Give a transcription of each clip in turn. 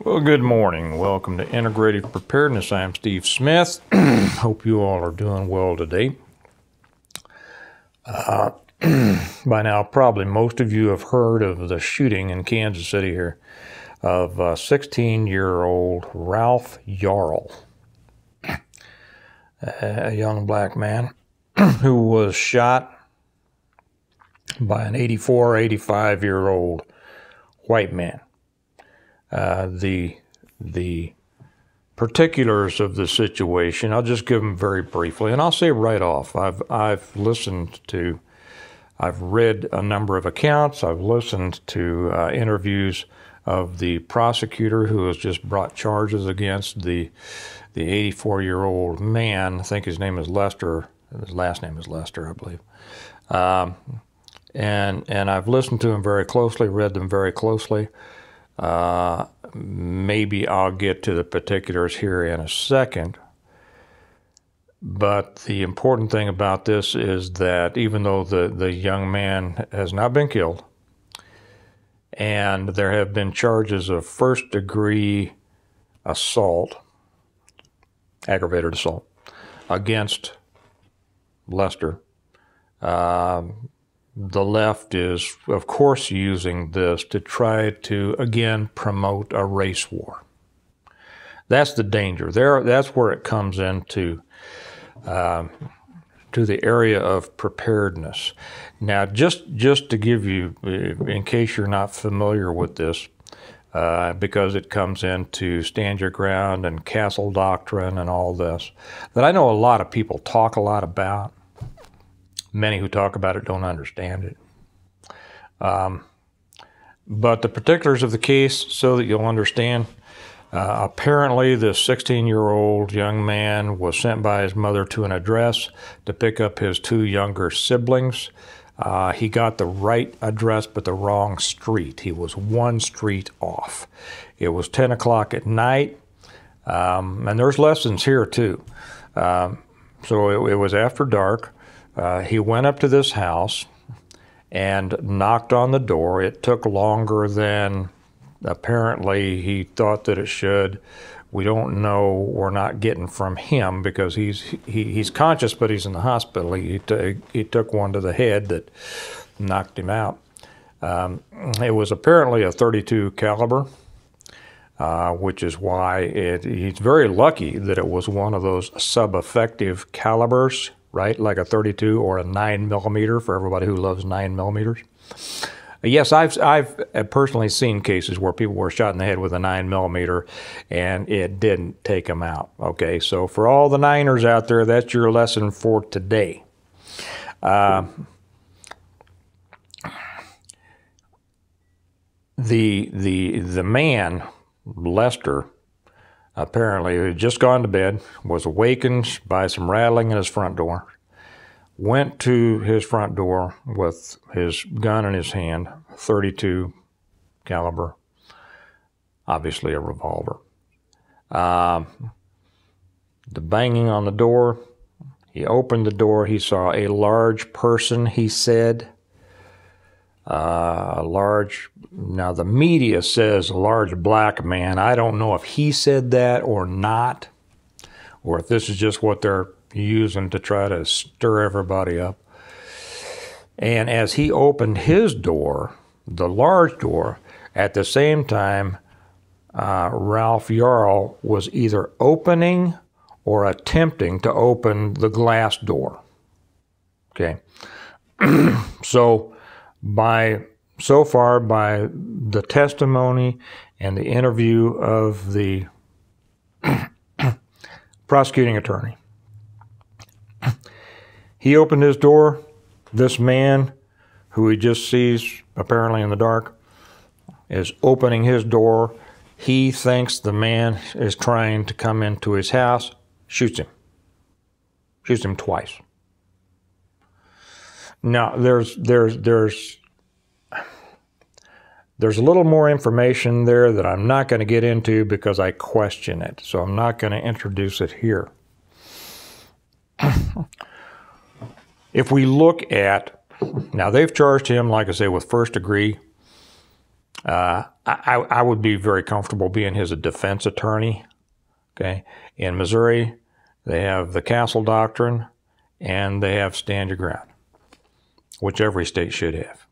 Well, good morning. Welcome to Integrative Preparedness. I'm Steve Smith. Hope you all are doing well today. By now, probably most of you have heard of the shooting in Kansas City here of 16-year-old Ralph Yarl, a young black man who was shot by an 84, 85-year-old white man. The particulars of the situation, I'll just give them very briefly, and I'll say right off, I've read a number of accounts, I've listened to interviews of the prosecutor who has just brought charges against the 84-year-old man. I think his name is Lester. His last name is Lester, I believe. And I've listened to him very closely, read them very closely. Maybe I'll get to the particulars here in a second. But the important thing about this is that even though the young man has not been killed, and there have been charges of first-degree assault, aggravated assault, against Lester, the left is, of course, using this to try to, again, promote a race war. That's the danger. That's where it comes into to the area of preparedness. Now, just to give you, in case you're not familiar with this, because it comes into stand your ground and castle doctrine and all this, that I know a lot of people talk a lot about. Many who talk about it don't understand it. But the particulars of the case, so that you'll understand, apparently this 16-year-old young man was sent by his mother to an address to pick up his two younger siblings. He got the right address but the wrong street. He was one street off. It was 10 o'clock at night, and there's lessons here too. So it was after dark. He went up to this house and knocked on the door. It took longer than apparently he thought that it should. We don't know. We're not getting from him because he's conscious, but he's in the hospital. He took one to the head that knocked him out. It was apparently a .32 caliber, which is why he's very lucky that it was one of those sub-effective calibers, right? Like a .32 or a 9mm for everybody who loves 9mm. Yes, I've personally seen cases where people were shot in the head with a 9mm and it didn't take them out. Okay, so for all the Niners out there, that's your lesson for today. The man, Lester, apparently had just gone to bed, was awakened by some rattling at his front door, went to his front door with his gun in his hand, .32 caliber, obviously a revolver. The banging on the door, he opened the door, he saw a large person, he said, now the media says a large black man. I don't know if he said that or not, or if this is just what they're using to try to stir everybody up. And as he opened his door, the large door, at the same time, Ralph Yarl was either opening or attempting to open the glass door. Okay. So far, by the testimony and the interview of the prosecuting attorney, he opened his door. This man, who he just sees apparently in the dark, is opening his door. He thinks the man is trying to come into his house, shoots him. Shoots him twice. Now, there's a little more information there that I'm not going to get into because I question it, so I'm not going to introduce it here. If we look at, now they've charged him, like I say, with first degree I would be very comfortable being his defense attorney. Okay, in Missouri, they have the castle doctrine, and they have stand your ground, which every state should have.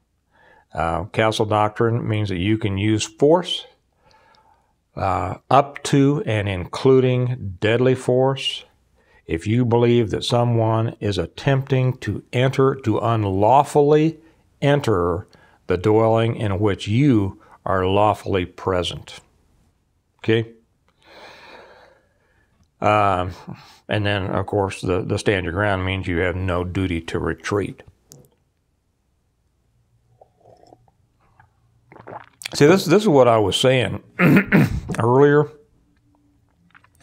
Castle doctrine means that you can use force up to and including deadly force if you believe that someone is attempting to unlawfully enter the dwelling in which you are lawfully present. Okay? And then, of course, the stand your ground means you have no duty to retreat. See, this is what I was saying earlier.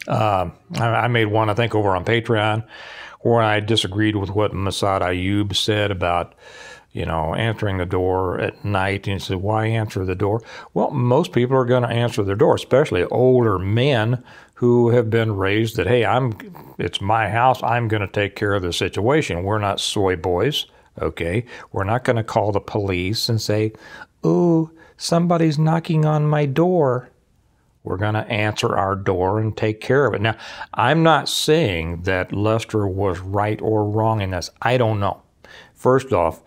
I made one, I think, over on Patreon, where I disagreed with what Masad Ayub said about, answering the door at night. And he said, why answer the door? Well, most people are going to answer the door, especially older men who have been raised that, hey, it's my house, I'm going to take care of the situation. We're not soy boys, okay? We're not going to call the police and say, ooh, somebody's knocking on my door. We're going to answer our door and take care of it. Now, I'm not saying that Lester was right or wrong in this. I don't know. First off,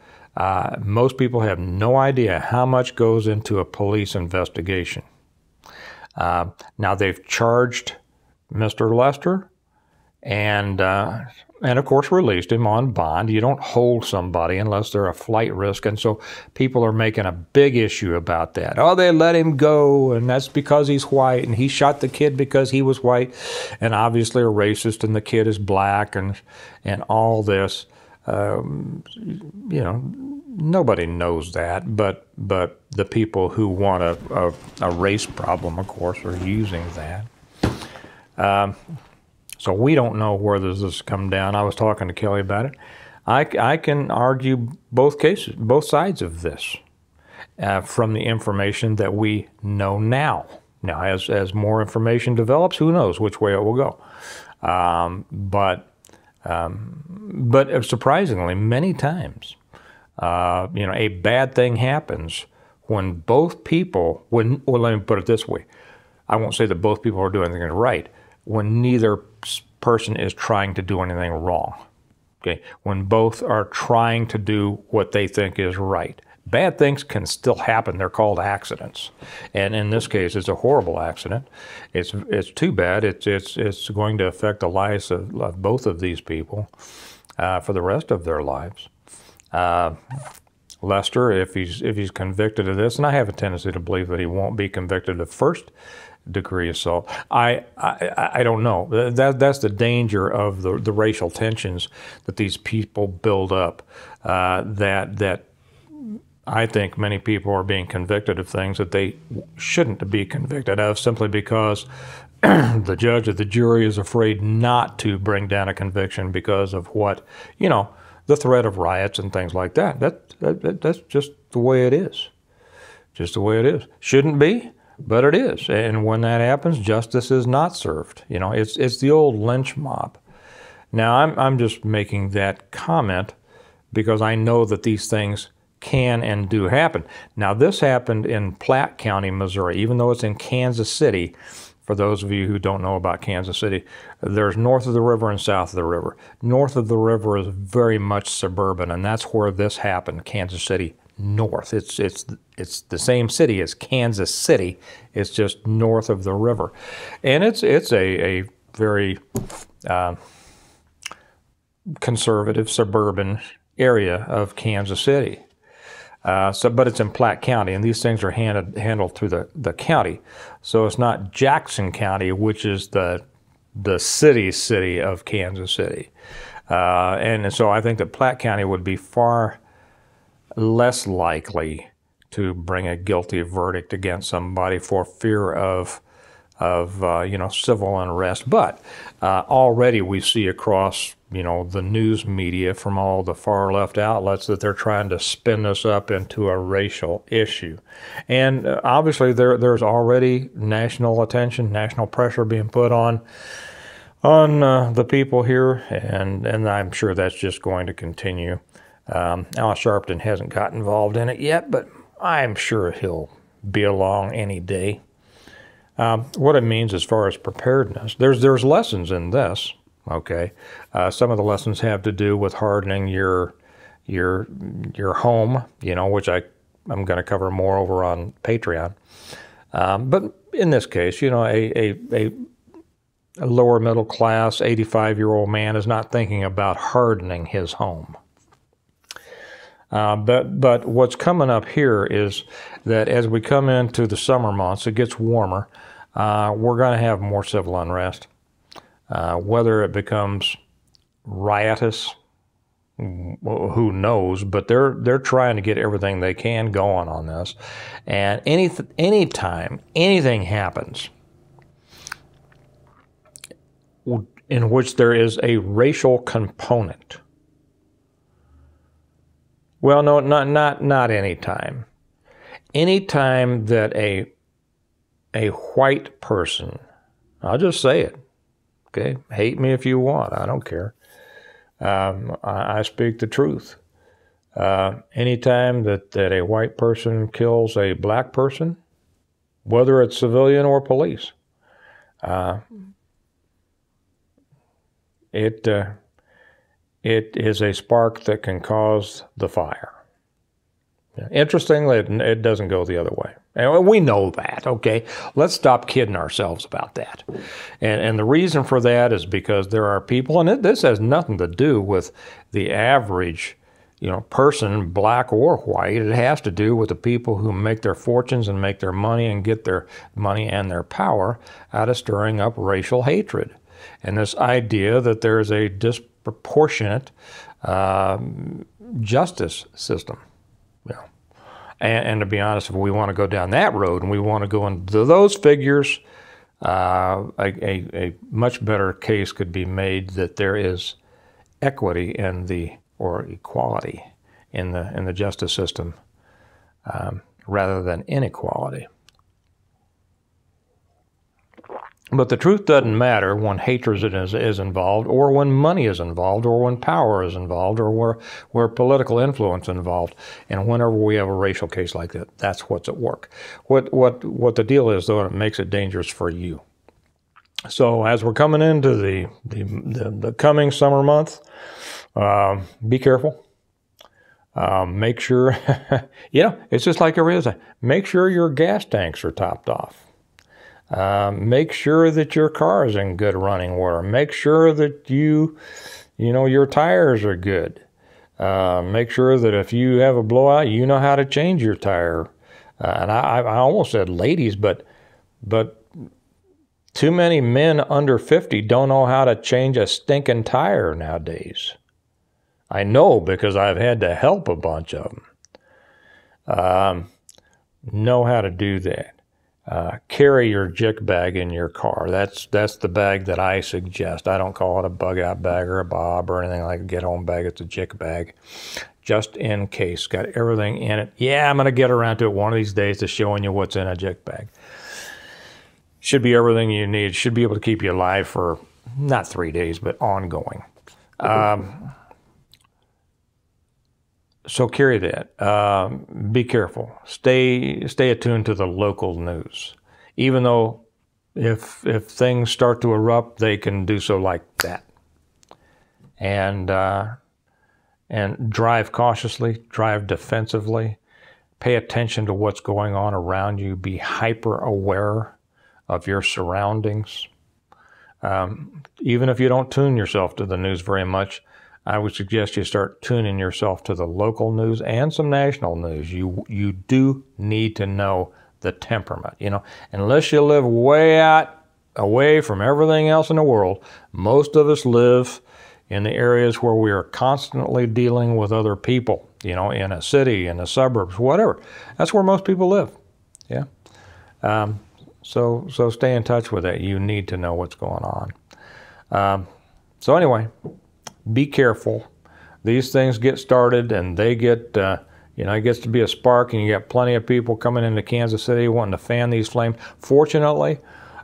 most people have no idea how much goes into a police investigation. Now, they've charged Mr. Lester and of course released him on bond. You don't hold somebody unless they're a flight risk, and so people are making a big issue about that. Oh, they let him go, and that's because he's white, and he shot the kid because he was white, and obviously a racist, and the kid is black, and all this. Nobody knows that, but the people who want a race problem, of course, are using that. So we don't know where this has come down. I was talking to Kelly about it. I can argue both cases, both sides of this, from the information that we know now. Now, as more information develops, who knows which way it will go. But surprisingly, many times, a bad thing happens when both people, well, let me put it this way. I won't say that both people are doing anything right. When neither person is trying to do anything wrong. Okay, when both are trying to do what they think is right. Bad things can still happen. They're called accidents, and in this case, it's a horrible accident. It's too bad. It's going to affect the lives of both of these people for the rest of their lives. Lester, if he's convicted of this, and I have a tendency to believe that he won't be convicted of first-degree assault. I don't know. That's the danger of the racial tensions that these people build up. That I think many people are being convicted of things that they shouldn't be convicted of simply because the judge or the jury is afraid not to bring down a conviction because of what, the threat of riots and things like that. That's just the way it is. Just the way it is. Shouldn't be, but it is. And when that happens, justice is not served. It's the old lynch mob. Now, I'm just making that comment because I know that these things can and do happen. Now, this happened in Platte County, Missouri, even though it's in Kansas City. For those of you who don't know about Kansas City, there's north of the river and south of the river. North of the river is very much suburban, and that's where this happened, Kansas City North. It's the same city as Kansas City. It's just north of the river. And it's a very conservative suburban area of Kansas City. But it's in Platte County, and these things are handled through the county. So it's not Jackson County, which is the city of Kansas City. And so I think that Platte County would be far less likely to bring a guilty verdict against somebody for fear of civil unrest. But already we see across the news media from all the far left outlets that they're trying to spin this up into a racial issue. And obviously there's already national attention, national pressure being put on the people here, and I'm sure that's just going to continue. Al Sharpton hasn't got involved in it yet, but I'm sure he'll be along any day. What it means as far as preparedness, there's lessons in this. Okay, some of the lessons have to do with hardening your home, which I'm going to cover more over on Patreon. But in this case, a lower middle class 85-year-old man is not thinking about hardening his home. But what's coming up here is that as we come into the summer months, it gets warmer. We're going to have more civil unrest. Whether it becomes riotous, who knows? But they're trying to get everything they can going on this. And anytime anything happens in which there is a racial component, well, no, not anytime. Anytime that a white person, I'll just say it, okay? Hate me if you want, I don't care. I speak the truth. Anytime that a white person kills a black person, whether it's civilian or police, it is a spark that can cause the fire. Interestingly, it doesn't go the other way. And we know that, okay? Let's stop kidding ourselves about that. And the reason for that is because there are people, and this has nothing to do with the average, person, black or white. It has to do with the people who make their fortunes and make their money and get their money and their power out of stirring up racial hatred. And this idea that there is a disproportionate justice system. And to be honest, if we want to go down that road and we want to go into those figures, a much better case could be made that there is equity or equality in the justice system rather than inequality. But the truth doesn't matter when hatred is involved, or when money is involved, or when power is involved, or where political influence is involved. And whenever we have a racial case like that, that's what's at work. What the deal is, though, it makes it dangerous for you. So as we're coming into the coming summer month, be careful. Make sure, it's just like every other thing. Make sure your gas tanks are topped off. Make sure that your car is in good running order. Make sure that your tires are good. Make sure that if you have a blowout, you know how to change your tire. And I almost said ladies, but too many men under 50 don't know how to change a stinking tire nowadays. I know because I've had to help a bunch of them. Know how to do that. Carry your jick bag in your car. That's the bag that I suggest. I don't call it a bug out bag or a bob or anything like a get home bag. It's a jick bag, just in case. Got everything in it. Yeah, I'm gonna get around to it one of these days to showing you what's in a jick bag. Should be everything you need. Should be able to keep you alive for not 3 days, but ongoing. So carry that. Be careful. Stay attuned to the local news. Even though if things start to erupt, they can do so like that. And drive cautiously, drive defensively. Pay attention to what's going on around you. Be hyper aware of your surroundings. Even if you don't tune yourself to the news very much, I would suggest you start tuning yourself to the local news and some national news. You do need to know the temperament. Unless you live way out away from everything else in the world, most of us live in the areas where we are constantly dealing with other people. In a city, in the suburbs, whatever. That's where most people live. Yeah. So stay in touch with that. You need to know what's going on. So anyway. Be careful. These things get started and they get, it gets to be a spark, and you got plenty of people coming into Kansas City wanting to fan these flames. Fortunately,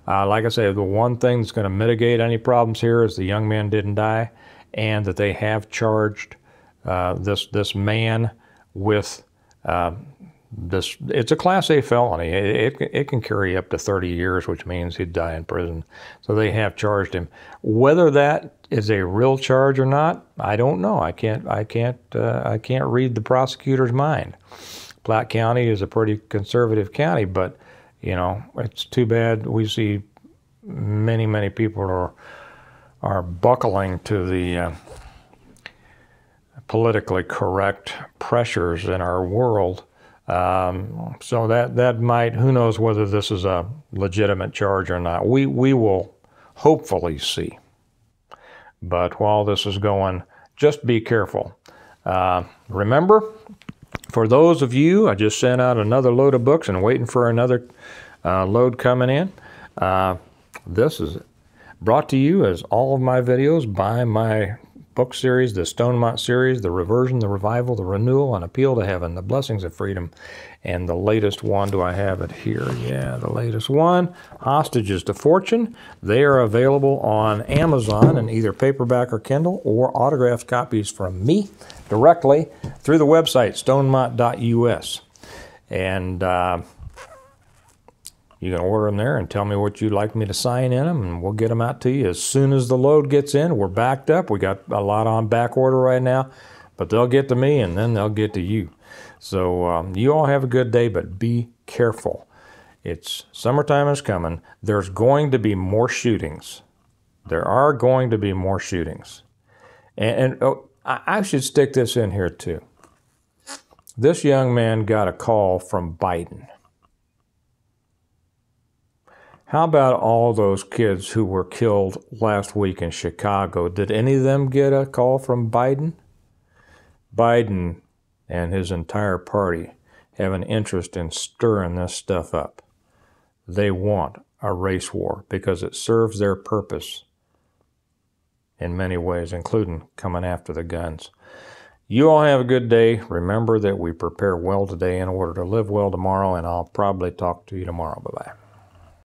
like I say, the one thing that's going to mitigate any problems here is the young man didn't die, and that they have charged this man with it's a Class A felony. It can carry up to 30 years, which means he'd die in prison. So they have charged him. Whether that is a real charge or not, I don't know. I can't read the prosecutor's mind. Platte County is a pretty conservative county, but it's too bad we see many people are buckling to the politically correct pressures in our world. So that might, who knows whether this is a legitimate charge or not. We will hopefully see. But while this is going, just be careful. Remember, for those of you, I just sent out another load of books and waiting for another load coming in. This is brought to you as all of my videos by my book series, the Stonemont series, the Reversion, the Revival, the Renewal, and Appeal to Heaven, the Blessings of Freedom, and the latest one, do I have it here? Yeah, the latest one, Hostages to Fortune. They are available on Amazon in either paperback or Kindle, or autographed copies from me directly through the website, stonemont.us. And you can order them there and tell me what you'd like me to sign in them, and we'll get them out to you as soon as the load gets in. We're backed up. We got a lot on back order right now, but they'll get to me and then they'll get to you. So you all have a good day, but be careful. It's summertime is coming. There's going to be more shootings. There are going to be more shootings. And I should stick this in here too. This young man got a call from Biden. How about all those kids who were killed last week in Chicago? Did any of them get a call from Biden? Biden and his entire party have an interest in stirring this stuff up. They want a race war because it serves their purpose in many ways, including coming after the guns. You all have a good day. Remember that we prepare well today in order to live well tomorrow, and I'll probably talk to you tomorrow. Bye-bye.